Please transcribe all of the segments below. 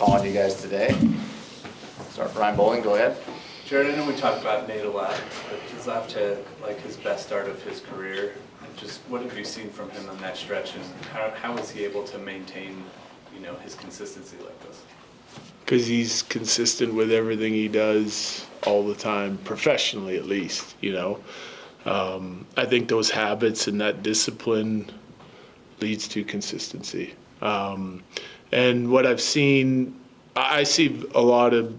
call on you guys today. Start Ryan Bowling, go ahead. Jared, I know we talked about Nate a lot, but he's off to like his best start of his career. And just what have you seen from him on that stretch, and how is he able to maintain, his consistency like this? Because he's consistent with everything he does all the time, professionally at least, I think those habits and that discipline leads to consistency. And what I've seen, I see a lot of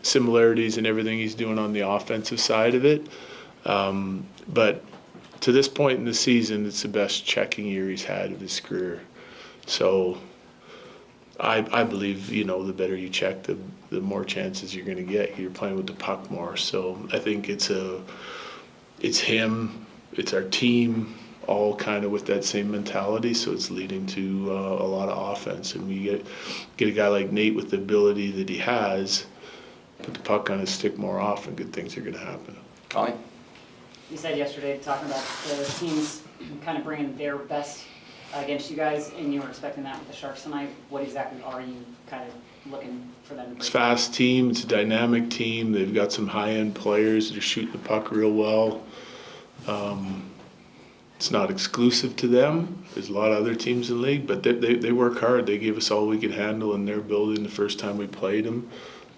similarities in everything he's doing on the offensive side of it. But to this point in the season, it's the best checking year he's had of his career. So I believe, the better you check, the more chances you're going to get. You're playing with the puck more. So I think it's him, it's our team, all kind of with that same mentality. So it's leading to a lot of offense. And we get a guy like Nate with the ability that he has, put the puck on his stick more often, good things are going to happen. Colleen? You said yesterday, talking about the teams kind of bringing their best against you guys, and you were expecting that with the Sharks tonight. What exactly are you kind of looking for them to bring? It's a fast team. It's a dynamic team. They've got some high-end players that are shooting the puck real well. It's not exclusive to them. There's a lot of other teams in the league, but they work hard. They gave us all we could handle in their building the first time we played them,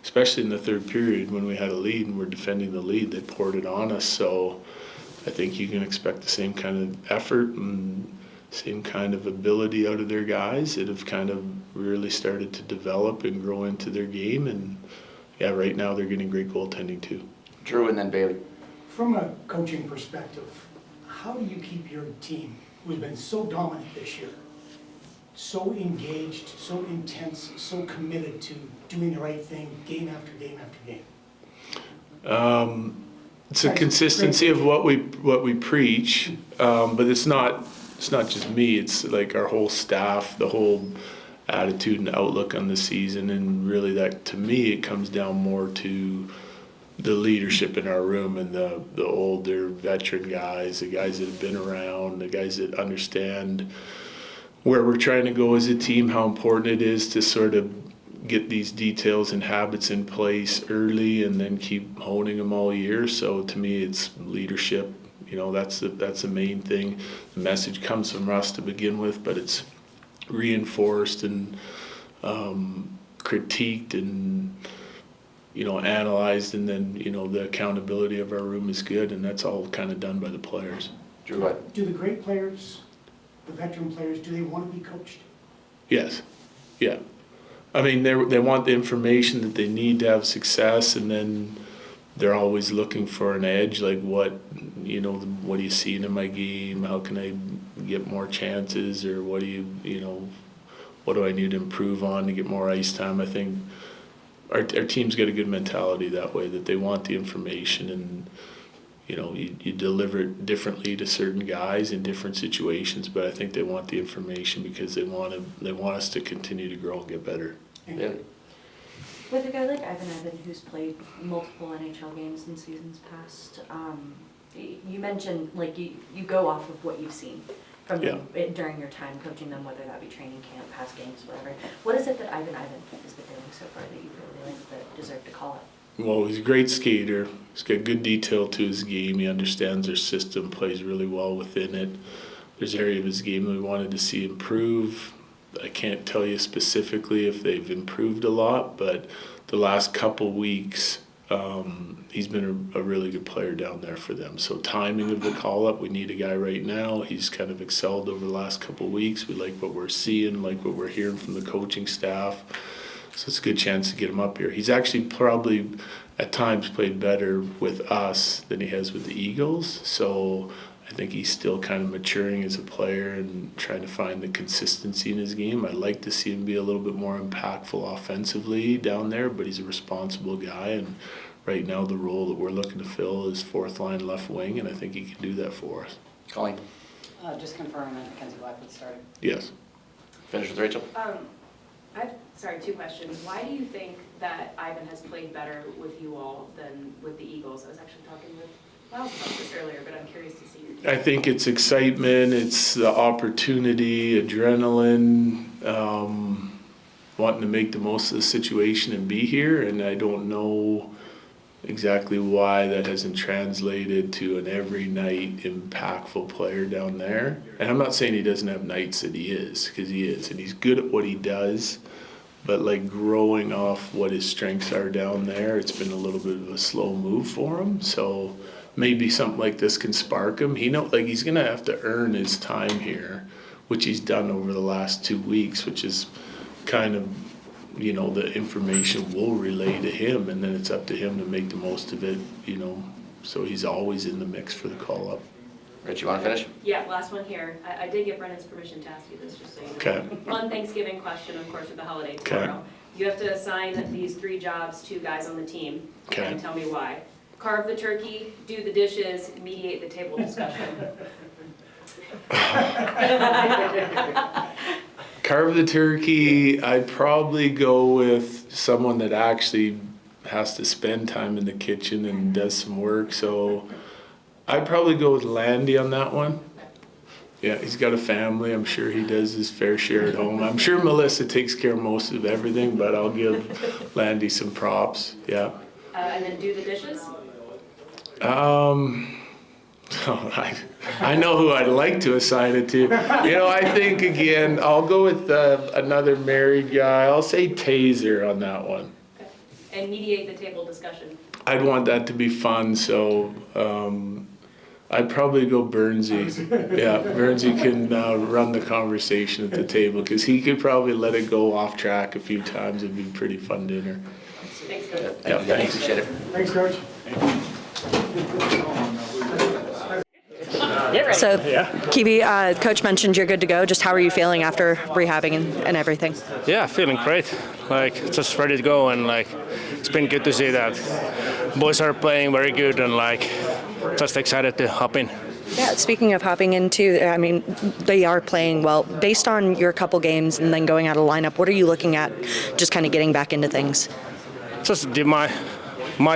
especially in the third period when we had a lead and we're defending the lead. They poured it on us. So I think you can expect the same kind of effort and same kind of ability out of their guys that have kind of really started to develop and grow into their game. And yeah, right now they're getting great goaltending too. Drew and then Bailey. From a coaching perspective, how do you keep your team, who's been so dominant this year, so engaged, so intense, so committed to doing the right thing game after game after game? It's a consistency of what we preach, but it's not just me. It's like our whole staff, the whole attitude and outlook on the season, and really that, to me, it comes down more to the leadership in our room and the older veteran guys, the guys that have been around, the guys that understand where we're trying to go as a team, how important it is to sort of get these details and habits in place early and then keep honing them all year. So to me, it's leadership. That's the main thing. The message comes from us to begin with, but it's reinforced and critiqued and analyzed, and then the accountability of our room is good, and that's all kind of done by the players. Drew, what? Do the great players, the veteran players, do they want to be coached? Yes. Yeah. I mean, they want the information that they need to have success, and then they're always looking for an edge, like what are you seeing in my game? How can I get more chances, or what do I need to improve on to get more ice time? I think our team's got a good mentality that way, that they want the information, and you deliver it differently to certain guys in different situations, but I think they want the information because they want us to continue to grow and get better. Yeah. With a guy like Ivan, who's played multiple NHL games in seasons past, you mentioned you go off of what you've seen from them during your time coaching them, whether that be training camp, past games, whatever. What is it that Ivan has been doing so far that you really like that deserve to call it? Well, he's a great skater. He's got good detail to his game. He understands our system, plays really well within it. There's area of his game that we wanted to see improve. I can't tell you specifically if they've improved a lot, but the last couple weeks, he's been a really good player down there for them. So timing of the call-up, we need a guy right now. He's kind of excelled over the last couple weeks. We like what we're seeing, like what we're hearing from the coaching staff. So it's a good chance to get him up here. He's actually probably at times played better with us than he has with the Eagles. So I think he's still kind of maturing as a player and trying to find the consistency in his game. I'd like to see him be a little bit more impactful offensively down there, but he's a responsible guy, and right now the role that we're looking to fill is fourth line left wing, and I think he can do that for us. Colleen? Just confirming that Mackenzie Blackwood started. Yes. Finish with Rachel? Two questions. Why do you think that Ivan has played better with you all than with the Eagles? I was actually talking with Miles about this earlier, but I'm curious to see your take. I think it's excitement, it's the opportunity, adrenaline. wanting to make the most of the situation and be here, and I don't know exactly why that hasn't translated to an every night impactful player down there. And I'm not saying he doesn't have nights that he is, because he is, and he's good at what he does, but like growing off what his strengths are down there, it's been a little bit of a slow move for him. So maybe something like this can spark him. He's gonna have to earn his time here, which he's done over the last 2 weeks, which is kind of, the information will relay to him, and then it's up to him to make the most of it, so he's always in the mix for the call-up. Rich, you want to finish? Yeah, last one here. I did get Brennan's permission to ask you this, just so you know. Okay. Fun Thanksgiving question, of course, with the holiday Okay. tomorrow. You have to assign these 3 jobs to guys on the team. Okay. And tell me why. Carve the turkey, do the dishes, mediate the table discussion. Carve the turkey, I'd probably go with someone that actually has to spend time in the kitchen and does some work, so I'd probably go with Landy on that one. Yeah, he's got a family, I'm sure he does his fair share at home. I'm sure Melissa takes care of most of everything, but I'll give Landy some props, yeah. And then do the dishes? I know who I'd like to assign it to. I think, again, I'll go with another married guy. I'll say Taser on that one. Okay. And mediate the table discussion. I'd want that to be fun, so I'd probably go Burnsy. Yeah, Burnsy can run the conversation at the table, because he could probably let it go off track a few times. It'd be a pretty fun dinner. Thanks, Coach. Thank you, guys. Appreciate it. Thanks, Coach. So, Kiwi, Coach mentioned you're good to go. Just how are you feeling after rehabbing and everything? Yeah, feeling great. Just ready to go, and it's been good to see that boys are playing very good, and just excited to hop in. Yeah, speaking of hopping into, they are playing well. Based on your couple games and then going out of lineup, what are you looking at just kind of getting back into things? Just do my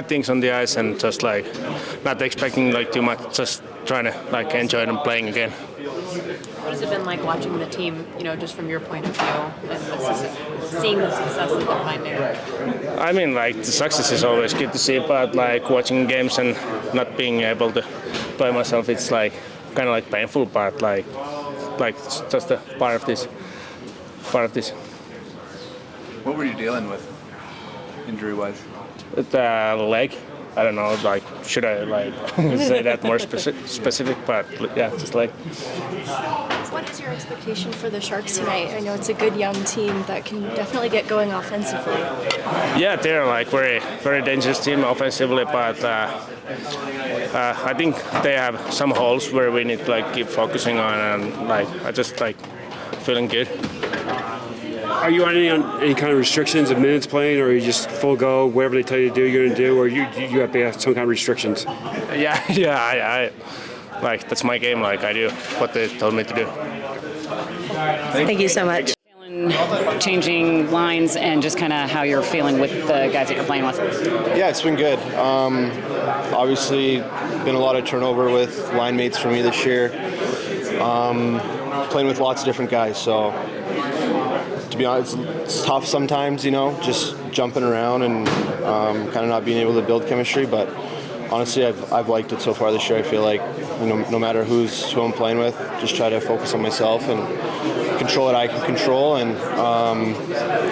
things on the ice, and just not expecting too much, just trying to enjoy it and playing again. What has it been like watching the team, just from your point of view, and seeing the success that they're finding? The success is always good to see, but watching games and not being able to play myself, it's kind of painful, but it's just a part of this. What were you dealing with, injury-wise? The leg. I don't know, should I say that more specific, but yeah, just What is your expectation for the Sharks tonight? I know it's a good young team that can definitely get going offensively. Yeah, they're very, very dangerous team offensively, but I think they have some holes where we need to keep focusing on, and I just feeling good. Are you on any kind of restrictions of minutes playing, or are you just full go, whatever they tell you to do, you're going to do, or you have to have some kind of restrictions? Yeah, I that's my game. I do what they told me to do. Thank you so much. Changing lines and just kind of how you're feeling with the guys that you're playing with. Yeah, it's been good. Obviously, been a lot of turnover with line mates for me this year. Playing with lots of different guys, so to be honest, it's tough sometimes, just jumping around and kind of not being able to build chemistry. But honestly, I've liked it so far this year. I feel like no matter who I'm playing with, just try to focus on myself and control what I can control. And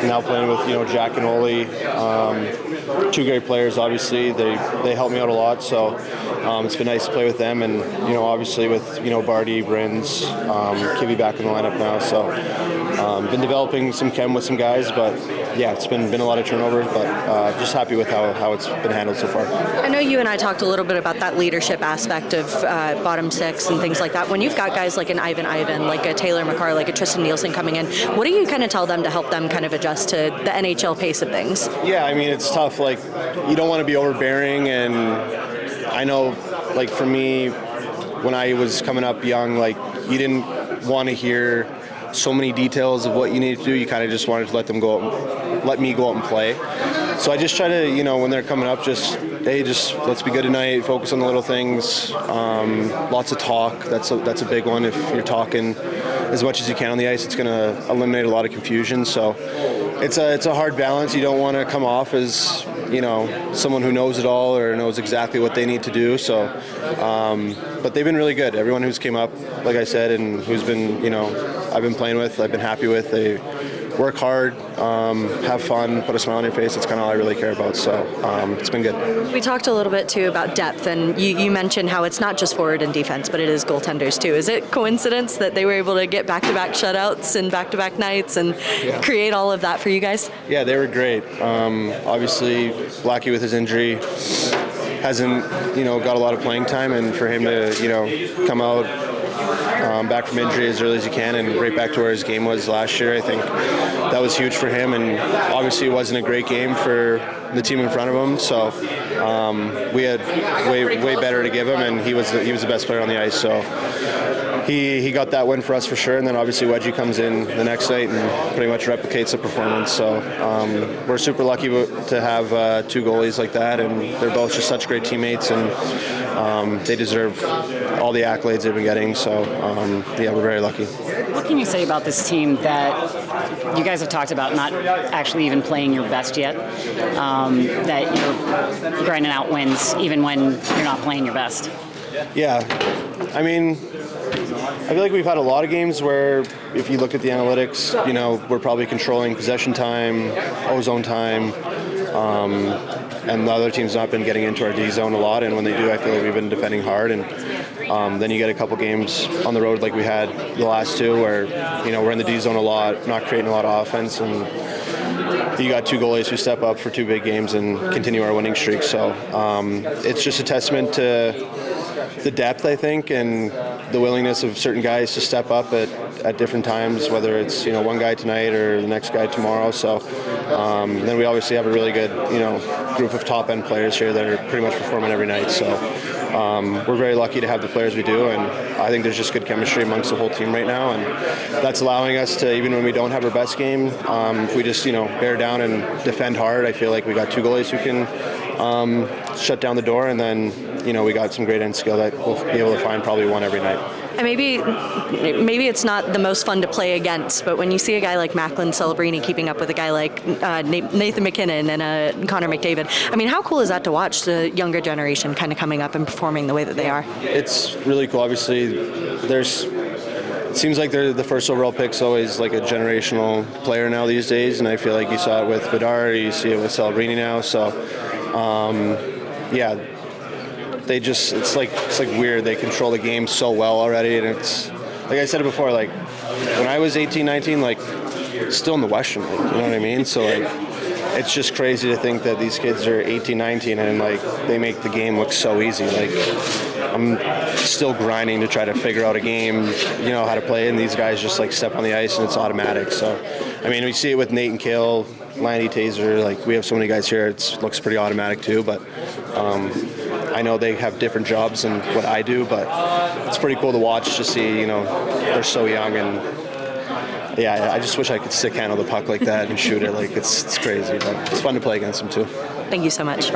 now playing with Jack and Oli, 2 great players. Obviously, they help me out a lot. So it's been nice to play with them, and obviously with Barty, Brins, Kivi back in the lineup now. So been developing some chem with some guys, but yeah, it's been a lot of turnover, but just happy with how it's been handled so far. I know you and I talked a little bit about that leadership aspect of bottom 6 and things like that. When you've got guys like an Ivan, like a Taylor McCarr, like a Tristan Nielsen coming in, what do you kind of tell them to help them kind of adjust to the NHL pace of things? Yeah, it's tough. You don't want to be overbearing, and I know, for me, when I was coming up young, you didn't want to hear so many details of what you need to do. You kind of just wanted to let me go out and play. So I just try to, when they're coming up, just let's be good tonight, focus on the little things, lots of talk. That's a big one. If you're talking as much as you can on the ice, it's going to eliminate a lot of confusion. So it's a hard balance. You don't want to come off as, someone who knows it all or knows exactly what they need to do. So, but they've been really good. Everyone who's came up, like I said, and who's been, I've been playing with, I've been happy with. They work hard, have fun, put a smile on your face. It's kind of all I really care about. So it's been good. We talked a little bit too about depth, and you mentioned how it's not just forward and defense, but it is goaltenders too. Is it coincidence that they were able to get back-to-back shutouts and back-to-back nights and create all of that for you guys? Yeah, they were great. Obviously, Blackie with his injury hasn't, got a lot of playing time, and for him to, come out back from injury as early as he can and right back to where his game was last year, I think that was huge for him. And obviously, it wasn't a great game for the team in front of him. So we had way better to give him, and he was the best player on the ice. So he got that win for us for sure. And then obviously Wedgie comes in the next night and pretty much replicates the performance. So we're super lucky to have two goalies like that, and they're both just such great teammates, and they deserve all the accolades they've been getting. So yeah, we're very lucky. What can you say about this team that you guys have talked about not actually even playing your best yet, that you're grinding out wins even when you're not playing your best? Yeah, I mean, I feel like we've had a lot of games where if you look at the analytics, we're probably controlling possession time, O-zone time, and the other team's not been getting into our D-zone a lot, and when they do, I feel like we've been defending hard, and then you get a couple games on the road like we had the last two where, we're in the D-zone a lot, not creating a lot of offense, and you got two goalies who step up for two big games and continue our winning streak. So it's just a testament to the depth, I think, and the willingness of certain guys to step up at different times, whether it's one guy tonight or the next guy tomorrow. So then we obviously have a really good group of top end players here that are pretty much performing every night. So we're very lucky to have the players we do, and I think there's just good chemistry amongst the whole team right now, and that's allowing us to, even when we don't have our best game, if we just bear down and defend hard, I feel like we got two goalies who can shut down the door, and then we got some great end skill that we'll be able to find probably one every night. And maybe it's not the most fun to play against, but when you see a guy like Macklin Celebrini keeping up with a guy like Nathan MacKinnon and Connor McDavid, I mean, how cool is that to watch the younger generation kind of coming up and performing the way that they are? It's really cool. Obviously, it seems like they're the first overall pick's always like a generational player now these days, and I feel like you saw it with Bednar, you see it with Celebrini now. So, yeah. It's like weird. They control the game so well already, and it's like I said it before. Like when I was 18, 19, like still in the Western League. You know what I mean? So like it's just crazy to think that these kids are 18, 19, and like they make the game look so easy. Like I'm still grinding to try to figure out a game, how to play, and these guys just like step on the ice and it's automatic. So I mean, we see it with Nate and Kale, Landy, Taser. Like we have so many guys here. It looks pretty automatic too, but. I know they have different jobs than what I do, but it's pretty cool to watch to see, they're so young, and yeah, I just wish I could stick handle the puck like that and shoot it. Like it's crazy, but it's fun to play against them too. Thank you so much.